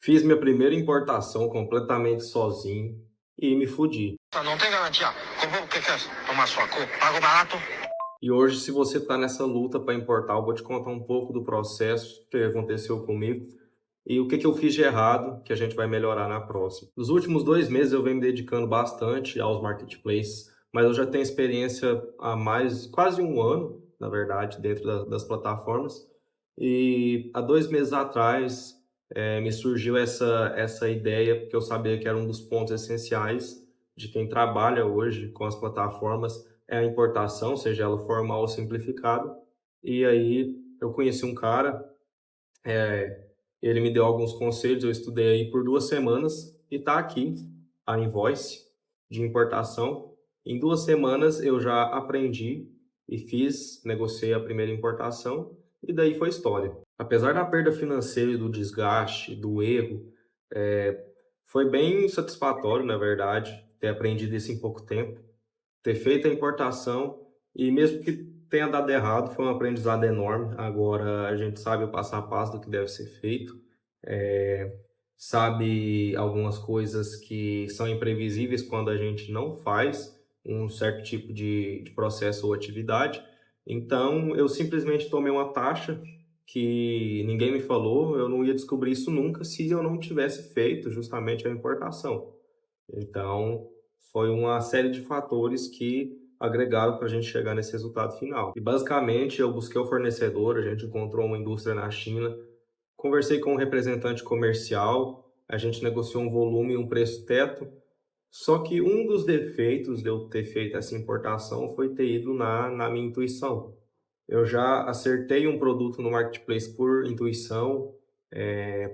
Fiz minha primeira importação completamente sozinho e me fudi. Não tem garantia. Como que quer tomar sua cor? Pago barato? E hoje, se você está nessa luta para importar, eu vou te contar um pouco do processo que aconteceu comigo e o que eu fiz de errado, que a gente vai melhorar na próxima. Nos últimos 2 meses eu venho me dedicando bastante aos marketplaces, mas eu já tenho experiência há quase um ano, na verdade, dentro das plataformas. E há 2 meses atrás me surgiu essa ideia, porque eu sabia que era um dos pontos essenciais de quem trabalha hoje com as plataformas, é a importação, seja ela formal ou simplificada. E aí eu conheci um cara, ele me deu alguns conselhos, eu estudei aí por 2 semanas e tá aqui a invoice de importação. Em 2 semanas eu já aprendi e negociei a primeira importação e daí foi história. Apesar da perda financeira e do desgaste, do erro, eh, foi bem satisfatório, na verdade, ter aprendido isso em pouco tempo, ter feito a importação e mesmo que tenha dado errado, foi um aprendizado enorme. Agora a gente sabe o passo a passo do que deve ser feito, sabe algumas coisas que são imprevisíveis quando a gente não faz um certo tipo de processo ou atividade. Então eu simplesmente tomei uma taxa que ninguém me falou, eu não ia descobrir isso nunca se eu não tivesse feito justamente a importação. Então, foi uma série de fatores que agregaram para a gente chegar nesse resultado final. E basicamente, eu busquei o fornecedor, a gente encontrou uma indústria na China, conversei com um representante comercial, a gente negociou um volume e um preço teto. Só que um dos defeitos de eu ter feito essa importação foi ter ido na minha intuição. Eu já acertei um produto no marketplace por intuição,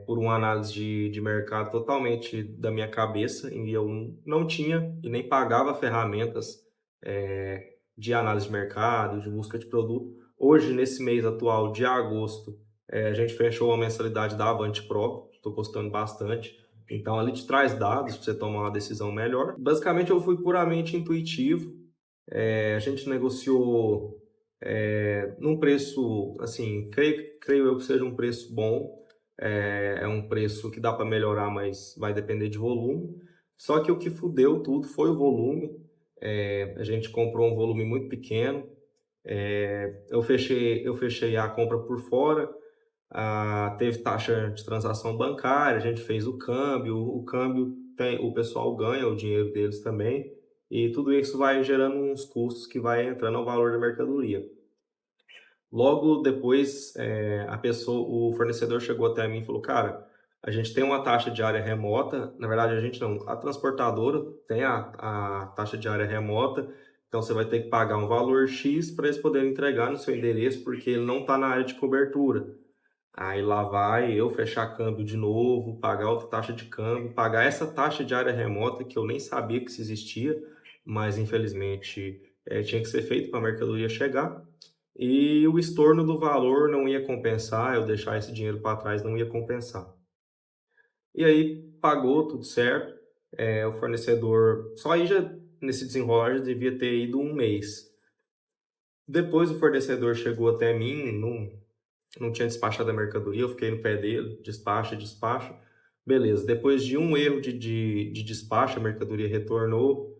por uma análise de mercado totalmente da minha cabeça, e eu não tinha e nem pagava ferramentas de análise de mercado, de busca de produto. Hoje, nesse mês atual de agosto, a gente fechou uma mensalidade da Avante Pro, estou gostando bastante. Então, ali te traz dados para você tomar uma decisão melhor. Basicamente, eu fui puramente intuitivo. A gente negociou num preço, assim, creio eu que seja um preço bom. É um preço que dá para melhorar, mas vai depender de volume. Só que o que fudeu tudo foi o volume. A gente comprou um volume muito pequeno. Eu fechei a compra por fora. Teve taxa de transação bancária, a gente fez o câmbio o pessoal ganha o dinheiro deles também, e tudo isso vai gerando uns custos que vai entrando ao valor da mercadoria. Logo depois, o fornecedor chegou até mim e falou, cara, a gente tem uma taxa de área remota, na verdade a gente não, a transportadora tem a taxa de área remota, então você vai ter que pagar um valor X para eles poderem entregar no seu endereço, porque ele não está na área de cobertura. Aí lá vai eu fechar câmbio de novo, pagar outra taxa de câmbio, pagar essa taxa de área remota que eu nem sabia que isso existia, mas infelizmente tinha que ser feito para a mercadoria chegar. E o estorno do valor não ia compensar, eu deixar esse dinheiro para trás não ia compensar. E aí pagou tudo certo, o fornecedor, só aí já nesse desenrolar já devia ter ido um mês. Depois o fornecedor chegou até mim, não tinha despachado a mercadoria, eu fiquei no pé dele, despacha, despacha. Beleza, depois de um erro de despacho, a mercadoria retornou,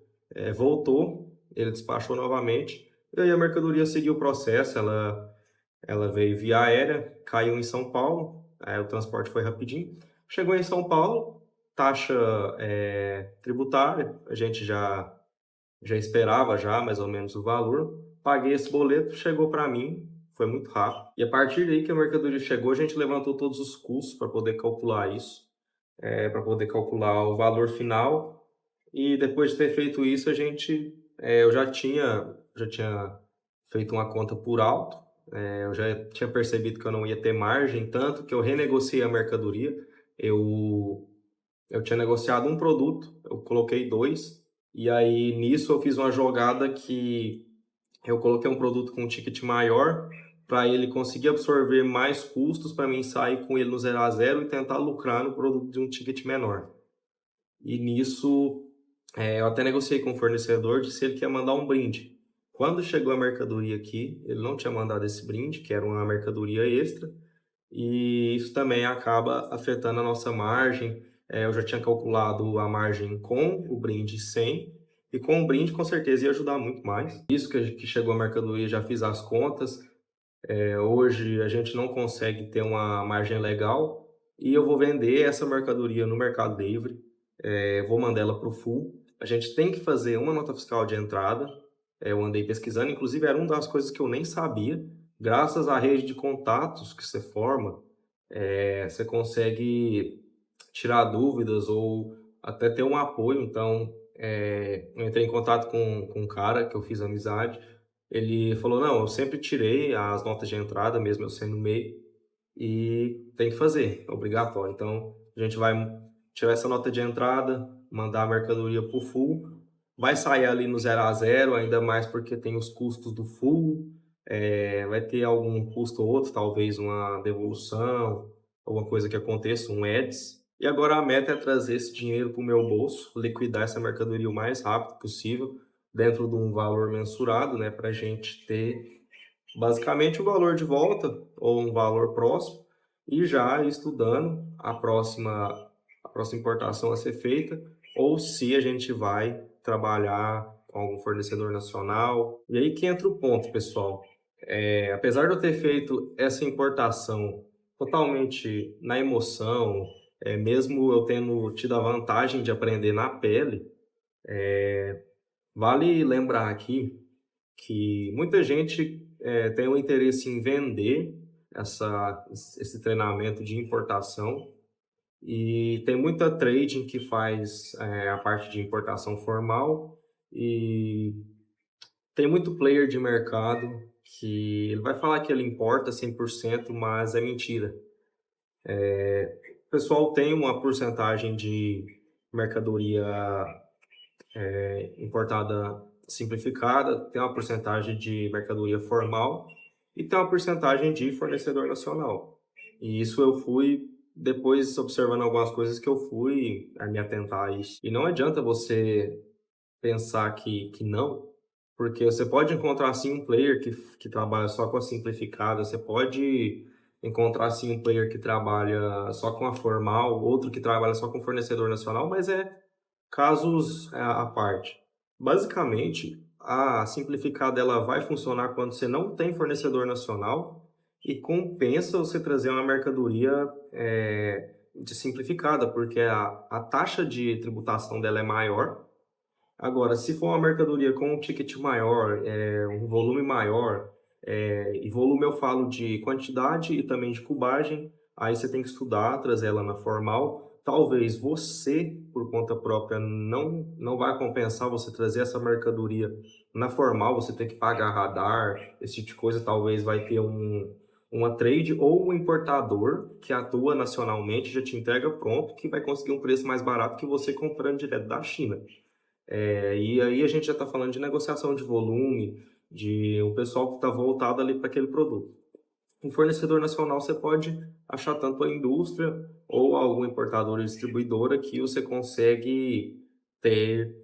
voltou, ele despachou novamente, e aí a mercadoria seguiu o processo, ela veio via aérea, caiu em São Paulo, aí o transporte foi rapidinho, chegou em São Paulo, taxa tributária, a gente já esperava já mais ou menos o valor, paguei esse boleto, chegou para mim, foi muito rápido. E a partir daí que a mercadoria chegou, a gente levantou todos os custos para poder calcular isso, para poder calcular o valor final. E depois de ter feito isso, eu já tinha feito uma conta por alto, eu já tinha percebido que eu não ia ter margem, tanto que eu renegociei a mercadoria. Eu eu tinha negociado um produto, eu coloquei dois, e aí nisso eu fiz uma jogada que eu coloquei um produto com um ticket maior para ele conseguir absorver mais custos para mim sair com ele no 0 a 0 e tentar lucrar no produto de um ticket menor. E nisso eu até negociei com o fornecedor, disse ele que ia mandar um brinde. Quando chegou a mercadoria aqui, ele não tinha mandado esse brinde, que era uma mercadoria extra, e isso também acaba afetando a nossa margem. Eu já tinha calculado a margem com o brinde sem, e com o brinde com certeza ia ajudar muito mais. Isso que chegou a mercadoria, já fiz as contas. Hoje a gente não consegue ter uma margem legal e eu vou vender essa mercadoria no Mercado Livre, vou mandar ela para o Full. A gente tem que fazer uma nota fiscal de entrada. Eu andei pesquisando, inclusive era uma das coisas que eu nem sabia. Graças à rede de contatos que você forma, você consegue tirar dúvidas ou até ter um apoio. Então, eu entrei em contato com um cara que eu fiz amizade. Ele falou: não, eu sempre tirei as notas de entrada, mesmo eu sendo MEI, e tem que fazer, é obrigatório. Então, a gente vai tirar essa nota de entrada, mandar a mercadoria para o Full, vai sair ali no 0 a 0, ainda mais porque tem os custos do Full, vai ter algum custo ou outro, talvez uma devolução, alguma coisa que aconteça, um EDS. E agora a meta é trazer esse dinheiro para o meu bolso, liquidar essa mercadoria o mais rápido possível, dentro de um valor mensurado, né, para a gente ter basicamente o valor de volta ou um valor próximo e já estudando a próxima importação a ser feita, ou se a gente vai trabalhar com algum fornecedor nacional. E aí que entra o ponto, pessoal. Apesar de eu ter feito essa importação totalmente na emoção, mesmo eu tendo tido a vantagem de aprender na pele, vale lembrar aqui que muita gente tem o interesse em vender esse treinamento de importação, e tem muita trading que faz a parte de importação formal, e tem muito player de mercado que ele vai falar que ele importa 100%, mas é mentira. O pessoal tem uma porcentagem de mercadoria importada simplificada, tem uma porcentagem de mercadoria formal e tem uma porcentagem de fornecedor nacional. E isso eu fui, depois observando algumas coisas que eu fui a me atentar a isso. E não adianta você pensar que não, porque você pode encontrar sim um player que trabalha só com a simplificada, você pode encontrar sim um player que trabalha só com a formal, outro que trabalha só com fornecedor nacional, mas casos à parte. Basicamente, a simplificada ela vai funcionar quando você não tem fornecedor nacional e compensa você trazer uma mercadoria de simplificada, porque a taxa de tributação dela é maior. Agora, se for uma mercadoria com um ticket maior, um volume maior, e volume eu falo de quantidade e também de cubagem, aí você tem que estudar, trazer ela na formal. Talvez você, por conta própria, não vai compensar você trazer essa mercadoria na formal, você tem que pagar radar, esse tipo de coisa. Talvez vai ter uma trade ou um importador que atua nacionalmente, já te entrega pronto, que vai conseguir um preço mais barato que você comprando direto da China. E aí a gente já está falando de negociação de volume, de um pessoal que está voltado ali para aquele produto. Um fornecedor nacional você pode achar tanto a indústria ou alguma importadora e distribuidora que você consegue ter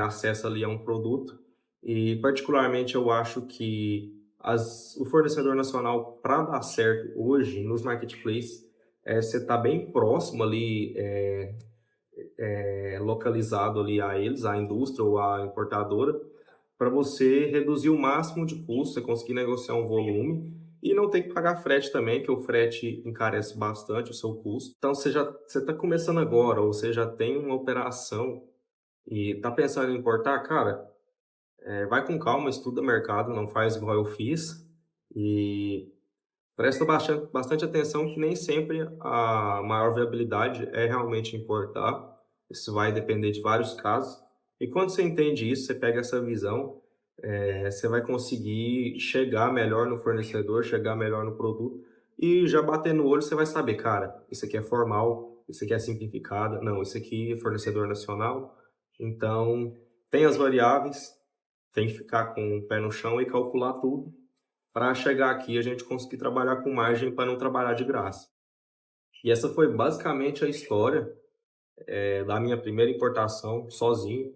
acesso ali a um produto. E particularmente eu acho que o fornecedor nacional, para dar certo hoje nos marketplaces, você está bem próximo ali, localizado ali a eles, a indústria ou a importadora, para você reduzir o máximo de custo, você conseguir negociar um volume e não ter que pagar frete também, que o frete encarece bastante o seu custo. Então, você está começando agora, ou você já tem uma operação e está pensando em importar, cara, vai com calma, estuda mercado, não faz igual eu fiz, e presta bastante atenção que nem sempre a maior viabilidade é realmente importar. Isso vai depender de vários casos. E quando você entende isso, você pega essa visão, você vai conseguir chegar melhor no fornecedor, chegar melhor no produto e já bater no olho você vai saber, cara, isso aqui é formal, isso aqui é simplificado, não, isso aqui é fornecedor nacional. Então, tem as variáveis, tem que ficar com o pé no chão e calcular tudo para chegar aqui e a gente conseguir trabalhar com margem para não trabalhar de graça. E essa foi basicamente a história da minha primeira importação sozinho.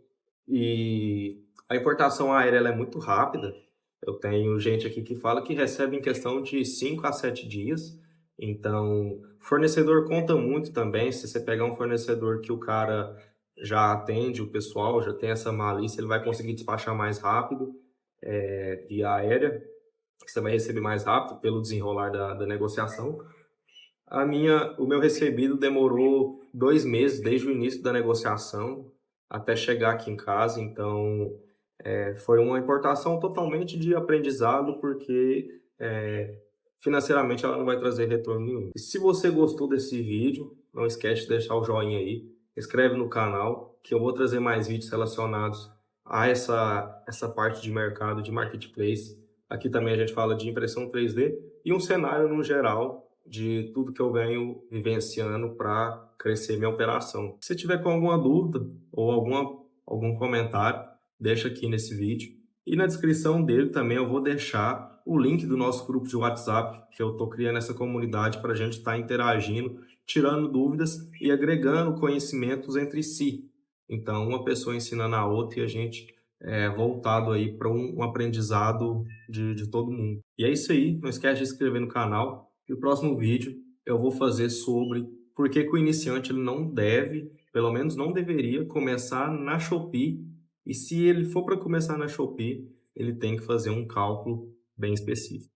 E a importação aérea ela é muito rápida. Eu tenho gente aqui que fala que recebe em questão de 5 a 7 dias. Então, fornecedor conta muito também. Se você pegar um fornecedor que o cara já atende o pessoal, já tem essa malícia, ele vai conseguir despachar mais rápido, via aérea, você vai receber mais rápido pelo desenrolar da negociação. O meu recebido demorou 2 meses, desde o início da negociação até chegar aqui em casa. Então, foi uma importação totalmente de aprendizado, porque financeiramente ela não vai trazer retorno nenhum. E se você gostou desse vídeo, não esquece de deixar o joinha aí, inscreve no canal, que eu vou trazer mais vídeos relacionados a essa parte de mercado, de marketplace. Aqui também a gente fala de impressão 3D e um cenário no geral de tudo que eu venho vivenciando para crescer minha operação. Se tiver com alguma dúvida ou algum comentário, deixa aqui nesse vídeo. E na descrição dele também eu vou deixar o link do nosso grupo de WhatsApp, que eu estou criando essa comunidade para a gente estar interagindo, tirando dúvidas e agregando conhecimentos entre si. Então, uma pessoa ensinando a outra e a gente voltado aí para um aprendizado de todo mundo. E é isso aí, não esquece de se inscrever no canal. E o próximo vídeo eu vou fazer sobre por que que o iniciante ele não deve, pelo menos não deveria, começar na Shopee. E se ele for para começar na Shopee, ele tem que fazer um cálculo bem específico.